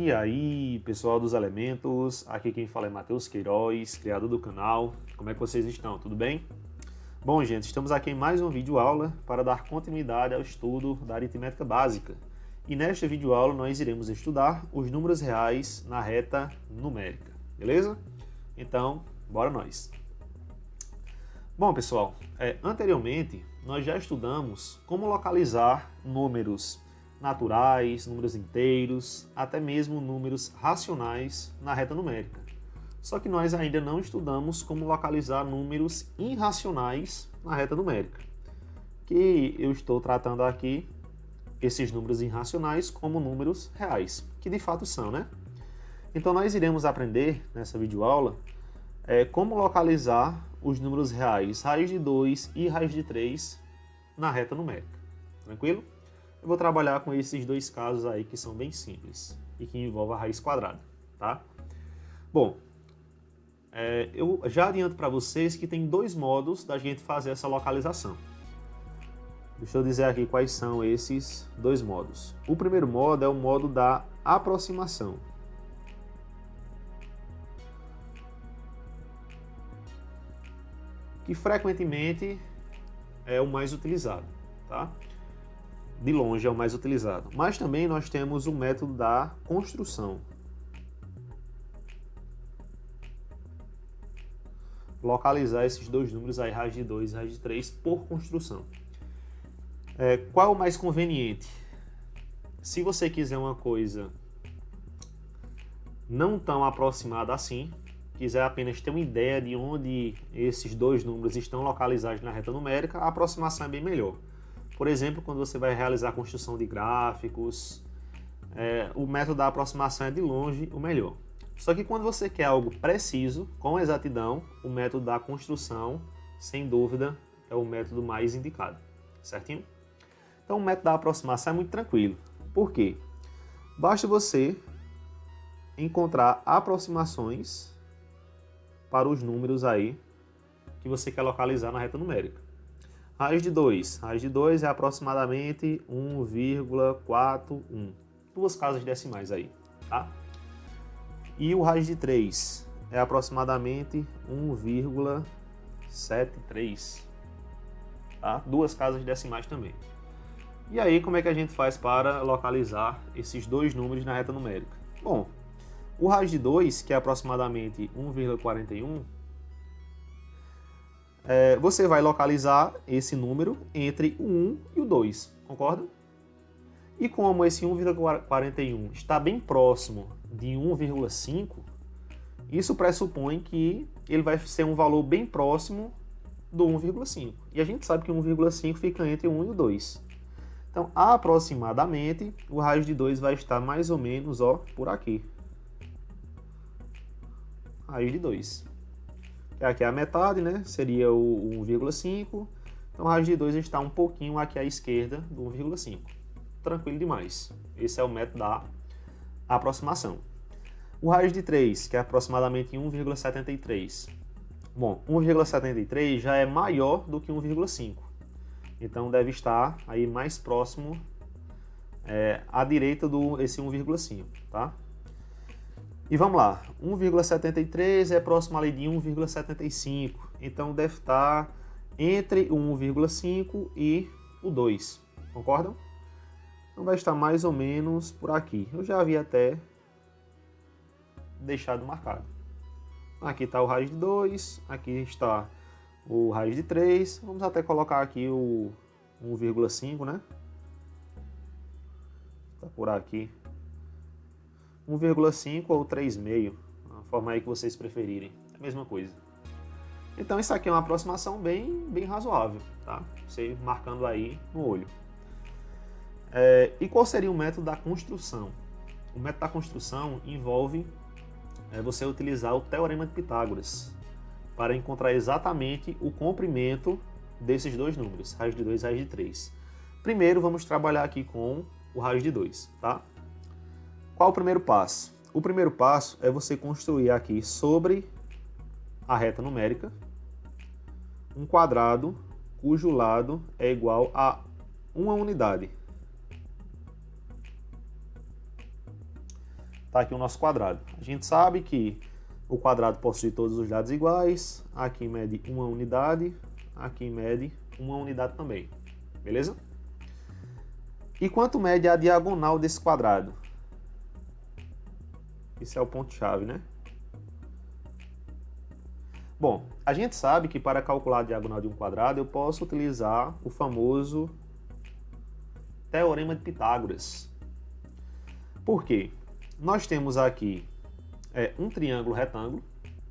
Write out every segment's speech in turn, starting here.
E aí, pessoal dos elementos, aqui quem fala é Matheus Queiroz, criador do canal. Como é que vocês estão? Tudo bem? Bom, gente, estamos aqui em mais uma videoaula para dar continuidade ao estudo da aritmética básica. E nesta videoaula nós iremos estudar os números reais na reta numérica, beleza? Então, bora nós! Bom, pessoal, anteriormente nós já estudamos como localizar números naturais, números inteiros, até mesmo números racionais na reta numérica. Só que nós ainda não estudamos como localizar números irracionais na reta numérica, que eu estou tratando aqui esses números irracionais como números reais, que de fato são, né? Então nós iremos aprender nessa videoaula como localizar os números reais raiz de 2 e raiz de 3 na reta numérica. Tranquilo? Eu vou trabalhar com esses dois casos aí que são bem simples e que envolvem a raiz quadrada, tá? Bom, eu já adianto para vocês que tem dois modos da gente fazer essa localização. Deixa eu dizer aqui quais são esses dois modos. O primeiro modo é o modo da aproximação. Que frequentemente é o mais utilizado, tá? De longe é o mais utilizado. Mas também nós temos o método da construção. Localizar esses dois números aí, raiz de 2 e raiz de 3, por construção. Qual é o mais conveniente? Se você quiser uma coisa não tão aproximada assim, quiser apenas ter uma ideia de onde esses dois números estão localizados na reta numérica, a aproximação é bem melhor. Por exemplo, quando você vai realizar a construção de gráficos, o método da aproximação é de longe o melhor. Só que quando você quer algo preciso, com exatidão, o método da construção, sem dúvida, é o método mais indicado. Certinho? Então o método da aproximação é muito tranquilo. Por quê? Basta você encontrar aproximações para os números aí que você quer localizar na reta numérica. Raiz de 2. Raiz de 2 é aproximadamente 1,41. Duas casas decimais aí, tá? E o raiz de 3 é aproximadamente 1,73. Tá? Duas casas decimais também. E aí, como é que a gente faz para localizar esses dois números na reta numérica? Bom, o raiz de 2, que é aproximadamente 1,41, você vai localizar esse número entre o 1 e o 2, concorda? E como esse 1,41 está bem próximo de 1,5, isso pressupõe que ele vai ser um valor bem próximo do 1,5. E a gente sabe que 1,5 fica entre o 1 e o 2. Então, aproximadamente, o raiz de 2 vai estar mais ou menos por aqui. Raiz de 2. Aqui é a metade, né? Seria o 1,5. Então, a raiz de 2 está um pouquinho aqui à esquerda do 1,5. Tranquilo demais. Esse é o método da aproximação. O raiz de 3, que é aproximadamente 1,73. Bom, 1,73 já é maior do que 1,5. Então, deve estar aí mais próximo à direita desse 1,5, tá? E vamos lá, 1,73 é próximo ali de 1,75, então deve estar entre o 1,5 e o 2, concordam? Então vai estar mais ou menos por aqui, eu já havia até deixado marcado. Aqui está o raiz de 2, aqui está o raiz de 3, vamos até colocar aqui o 1,5, né? Está por aqui. 1,5 ou 3,5, a forma aí que vocês preferirem, é a mesma coisa. Então isso aqui é uma aproximação bem razoável, tá? Você marcando aí no olho. E qual seria o método da construção? O método da construção envolve você utilizar o Teorema de Pitágoras para encontrar exatamente o comprimento desses dois números, raiz de 2 e raiz de 3. Primeiro vamos trabalhar aqui com o raiz de 2, tá? Qual o primeiro passo? O primeiro passo é você construir aqui sobre a reta numérica um quadrado cujo lado é igual a uma unidade. está aqui o nosso quadrado. A gente sabe que o quadrado possui todos os lados iguais, aqui mede uma unidade, aqui mede uma unidade também, beleza? E quanto mede a diagonal desse quadrado? Esse é o ponto-chave, né? Bom, a gente sabe que para calcular a diagonal de um quadrado eu posso utilizar o famoso Teorema de Pitágoras. Por quê? Nós temos aqui um triângulo retângulo,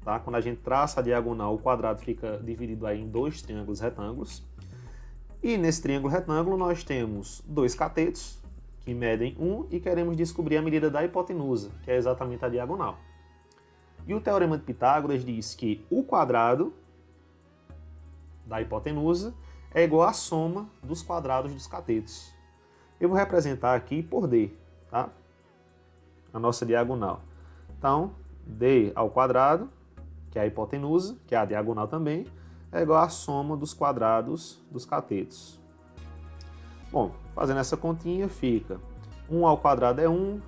tá? Quando a gente traça a diagonal, o quadrado fica dividido aí em dois triângulos retângulos. E nesse triângulo retângulo nós temos dois catetos, que medem 1, e queremos descobrir a medida da hipotenusa, que é exatamente a diagonal. E o Teorema de Pitágoras diz que o quadrado da hipotenusa é igual à soma dos quadrados dos catetos. Eu vou representar aqui por D, tá? A nossa diagonal. Então, D ao quadrado, que é a hipotenusa, que é a diagonal também, é igual à soma dos quadrados dos catetos. Bom, fazendo essa continha fica 1 ao quadrado é 1,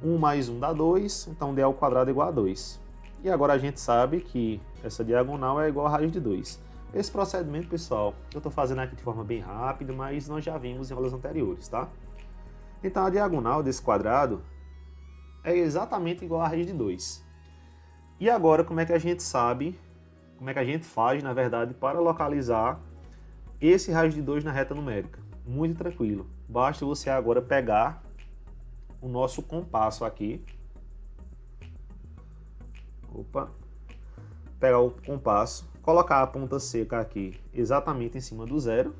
1 mais 1 dá 2, então D ao quadrado é igual a 2. E agora a gente sabe que essa diagonal é igual a raiz de 2. Esse procedimento, pessoal, eu estou fazendo aqui de forma bem rápida, mas nós já vimos em aulas anteriores, tá? Então a diagonal desse quadrado é exatamente igual a raiz de 2. E agora como é que a gente sabe, como é que a gente faz, na verdade, para localizar esse raiz de 2 na reta numérica? Muito tranquilo. Basta você agora pegar o nosso compasso aqui. Pegar o compasso, colocar a ponta seca aqui exatamente em cima do zero.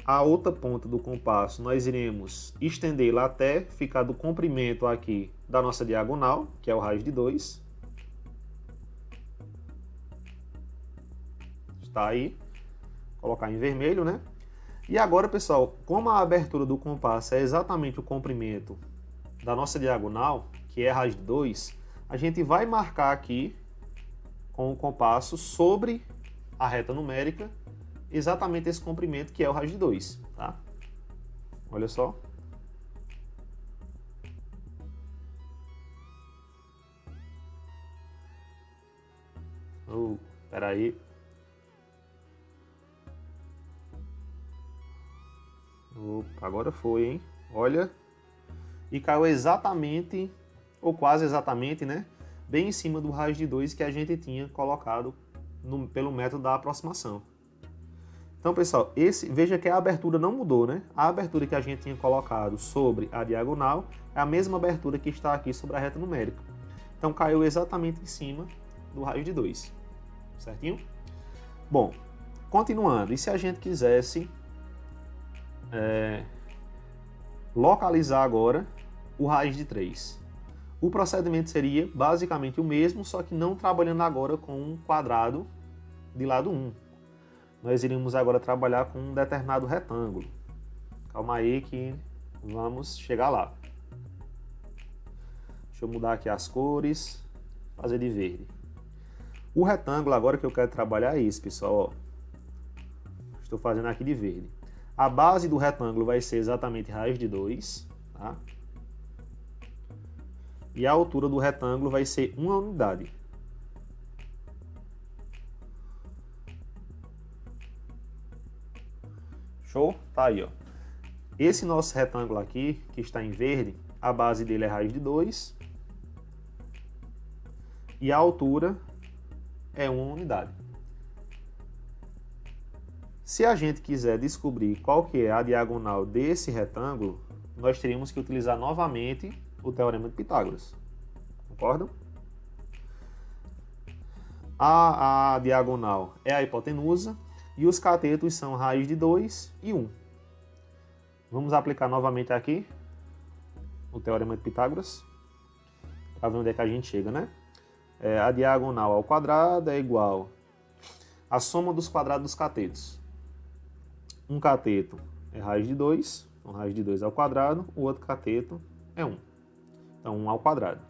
A outra ponta do compasso nós iremos estendê-la até ficar do comprimento aqui da nossa diagonal, que é o raiz de 2. Está aí. Colocar em vermelho, né? E agora, pessoal, como a abertura do compasso é exatamente o comprimento da nossa diagonal, que é a raiz de 2, a gente vai marcar aqui com o compasso sobre a reta numérica exatamente esse comprimento, que é o raiz de 2, tá? Olha só. Espera aí. Opa, agora foi, hein? Olha. E caiu exatamente, ou quase exatamente, né? Bem em cima do raiz de 2 que a gente tinha colocado pelo método da aproximação. Então, pessoal, veja que a abertura não mudou, né? A abertura que a gente tinha colocado sobre a diagonal é a mesma abertura que está aqui sobre a reta numérica. Então, caiu exatamente em cima do raiz de 2. Certinho? Bom, continuando. E se a gente quisesse localizar agora o raiz de 3? O procedimento seria basicamente o mesmo, só que não trabalhando agora com um quadrado de lado 1. Nós iríamos agora trabalhar com um determinado retângulo. Calma aí que vamos chegar lá. Deixa eu mudar aqui as cores, fazer de verde. O retângulo agora que eu quero trabalhar é esse, pessoal. Ó. Estou fazendo aqui de verde. A base do retângulo vai ser exatamente raiz de 2, tá? E a altura do retângulo vai ser uma unidade. Show? Tá aí, ó. Esse nosso retângulo aqui, que está em verde, a base dele é raiz de 2. E a altura é uma unidade. Se a gente quiser descobrir qual que é a diagonal desse retângulo, nós teríamos que utilizar novamente o Teorema de Pitágoras. Concordam? A diagonal é a hipotenusa e os catetos são raiz de 2 e 1. Vamos aplicar novamente aqui o Teorema de Pitágoras para ver onde é que a gente chega, né? A diagonal ao quadrado é igual à soma dos quadrados dos catetos. Um cateto é raiz de 2, então raiz de 2 ao quadrado, o outro cateto é 1. Então 1 ao quadrado.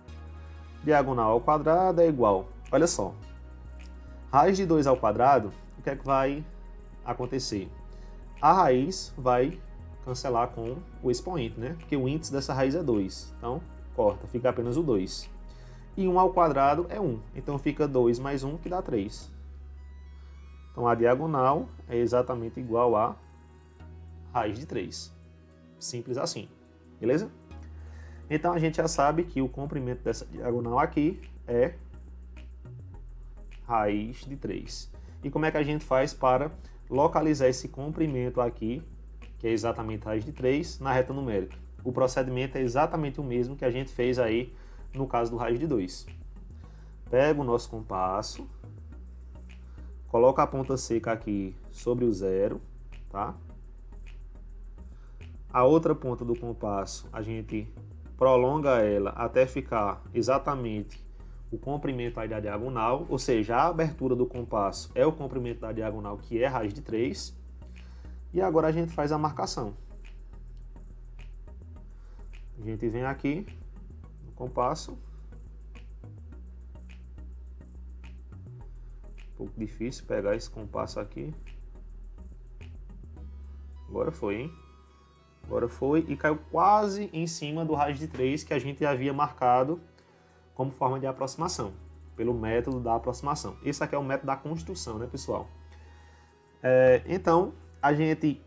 Diagonal ao quadrado é igual, olha só, raiz de 2 ao quadrado, o que é que vai acontecer? A raiz vai cancelar com o expoente, né? Porque o índice dessa raiz é 2. Então, corta, fica apenas o 2. E 1 ao quadrado é 1. Então, fica 2 mais 1, que dá 3. Então, a diagonal é exatamente igual a raiz de 3. Simples assim. Beleza? Então, a gente já sabe que o comprimento dessa diagonal aqui é raiz de 3. E como é que a gente faz para localizar esse comprimento aqui, que é exatamente raiz de 3, na reta numérica? O procedimento é exatamente o mesmo que a gente fez aí no caso do raiz de 2. Pega o nosso compasso, coloca a ponta seca aqui sobre o 0, tá? A outra ponta do compasso, a gente prolonga ela até ficar exatamente o comprimento aí da diagonal, ou seja, a abertura do compasso é o comprimento da diagonal, que é raiz de 3. E agora a gente faz a marcação. A gente vem aqui no compasso. Um pouco difícil pegar esse compasso aqui. Agora foi, hein? Agora foi e caiu quase em cima do raiz de 3 que a gente havia marcado como forma de aproximação, pelo método da aproximação. Esse aqui é o método da construção, né, pessoal? Então, a gente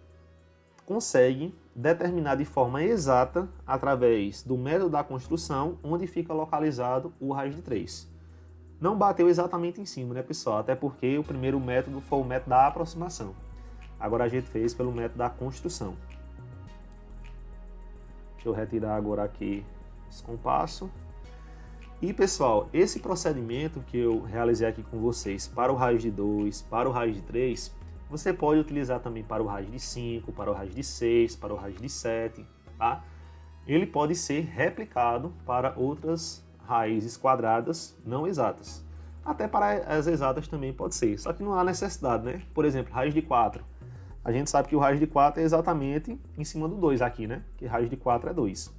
consegue determinar de forma exata, através do método da construção, onde fica localizado o raiz de 3. Não bateu exatamente em cima, né, pessoal? Até porque o primeiro método foi o método da aproximação. Agora a gente fez pelo método da construção. Deixa eu retirar agora aqui esse compasso. E, pessoal, esse procedimento que eu realizei aqui com vocês para o raiz de 2, para o raiz de 3, você pode utilizar também para o raiz de 5, para o raiz de 6, para o raiz de 7, tá? Ele pode ser replicado para outras raízes quadradas não exatas. Até para as exatas também pode ser, só que não há necessidade, né? Por exemplo, raiz de 4. A gente sabe que o raiz de 4 é exatamente em cima do 2 aqui, né? Que raiz de 4 é 2.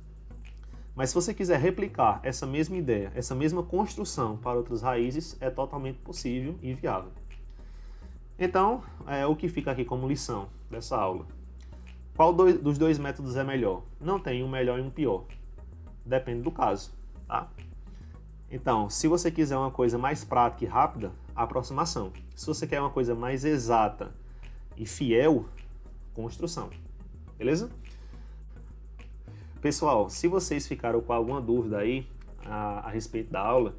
Mas se você quiser replicar essa mesma ideia, essa mesma construção para outras raízes, é totalmente possível e viável. Então, o que fica aqui como lição dessa aula? Qual dos dois métodos é melhor? Não tem um melhor e um pior. Depende do caso, tá? Então, se você quiser uma coisa mais prática e rápida, aproximação. Se você quer uma coisa mais exata e fiel, construção. Beleza? Pessoal, se vocês ficaram com alguma dúvida aí a respeito da aula,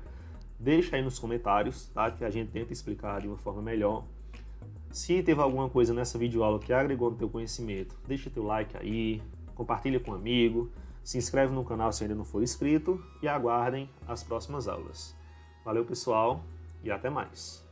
deixa aí nos comentários, tá? Que a gente tenta explicar de uma forma melhor. Se teve alguma coisa nessa videoaula que agregou no teu conhecimento, deixa teu like aí, compartilha com um amigo, se inscreve no canal se ainda não for inscrito e aguardem as próximas aulas. Valeu, pessoal, e até mais!